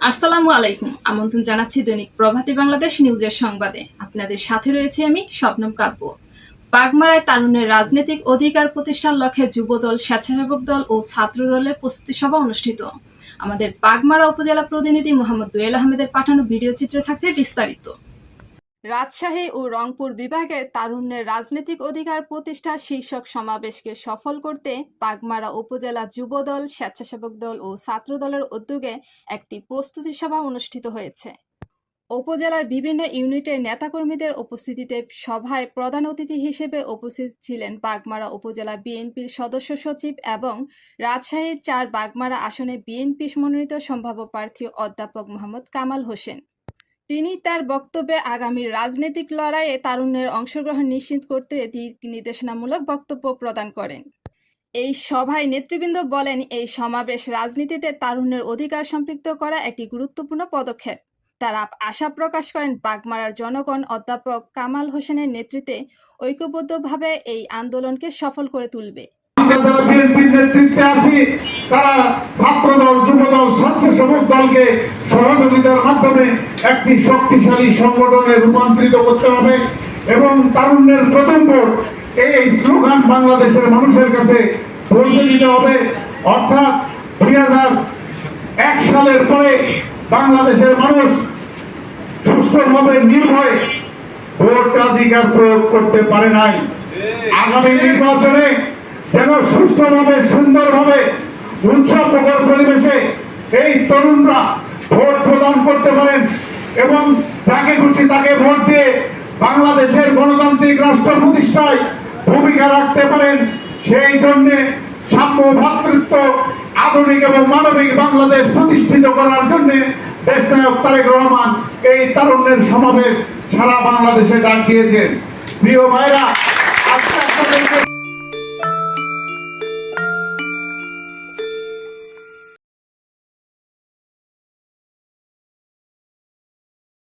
আসসালামু আলাইকুম। আমন্ত্রণ জানাচ্ছি দৈনিক প্রভাতী বাংলাদেশ নিউজের সংবাদে। আপনাদের সাথে রয়েছে আমি শবনম কাব্য। বাগমারায় তারুণ্যের রাজনৈতিক অধিকার প্রতিষ্ঠার লক্ষ্যে যুবদল, স্বেচ্ছাসেবক দল ও ছাত্র দলের প্রস্তুতি সভা অনুষ্ঠিত। আমাদের বাগমারা উপজেলা প্রতিনিধি মোহাম্মদ দোয়েল আহমেদের পাঠানো ভিডিও চিত্রে থাকছে বিস্তারিত। রাজশাহী ও রংপুর বিভাগে তারুণ্যের রাজনৈতিক অধিকার প্রতিষ্ঠা শীর্ষক সমাবেশকে সফল করতে বাগমারা উপজেলা যুবদল, স্বেচ্ছাসেবক দল ও ছাত্র দলের উদ্যোগে একটি প্রস্তুতি সভা অনুষ্ঠিত হয়েছে। উপজেলার বিভিন্ন ইউনিটের নেতাকর্মীদের উপস্থিতিতে সভায় প্রধান অতিথি হিসেবে উপস্থিত ছিলেন বাগমারা উপজেলা বিএনপির সদস্য সচিব এবং রাজশাহীর ৪ বাগমারা আসনে বিএনপি মনোনীত সম্ভাব্য প্রার্থী অধ্যাপক মোহাম্মদ কামাল হোসেন। তিনি তার বক্তব্যে আগামী রাজনৈতিক লড়াইয়ে তারুণ্যের অংশগ্রহণ নিশ্চিত করতে দিক নির্দেশনামূলক বক্তব্য প্রদান করেন। এই সভায় নেতৃবৃন্দ বলেন, এই সমাবেশ রাজনীতিতে তারুণ্যের অধিকার সম্পৃক্ত করা একটি গুরুত্বপূর্ণ পদক্ষেপ। তারা আশা প্রকাশ করেন বাগমারার জনগণ অধ্যাপক কামাল হোসেনের নেতৃত্বে ঐক্যবদ্ধভাবে এই আন্দোলনকে সফল করে তুলবে। যারা বিএনপির নেতৃত্বে আছি তারা ছাত্রদল, যুবদল, স্বেচ্ছাসেবক দলকে সহযোগিতার মাধ্যমে একটি শক্তিশালী সংগঠনে রূপান্তরিত করতে হবে এবং তারুণ্যের প্রথম ভোট এই স্লোগান বাংলাদেশের মানুষের কাছে পৌঁছে দিতে হবে। অর্থাৎ 2001 সালের পরে বাংলাদেশের মানুষ সুষ্ঠুভাবে নির্ভয়ে ভোটাধিকার প্রয়োগ করতে পারে নাই। আগামী নির্বাচনে যেন সুষ্ঠুভাবে, সুন্দরভাবে, উৎসবমুখর পরিবেশে এই তরুণরা ভোট প্রদান করতে পারেন এবং যাকে খুশি তাকে ভোট দিয়ে বাংলাদেশের গণতান্ত্রিক রাষ্ট্র প্রতিষ্ঠায় ভূমিকা রাখতে পারেন। সেই জন্য সাম্য, ভ্রাতৃত্ব, আধুনিক এবং মানবিক বাংলাদেশ প্রতিষ্ঠিত করার জন্য দেশনায়ক তারেক রহমান এই তারুণ্যের সমাবেশ সারা বাংলাদেশে ডাক দিয়েছেন। প্রিয় ভাইরা, আজকে আপনাদেরকে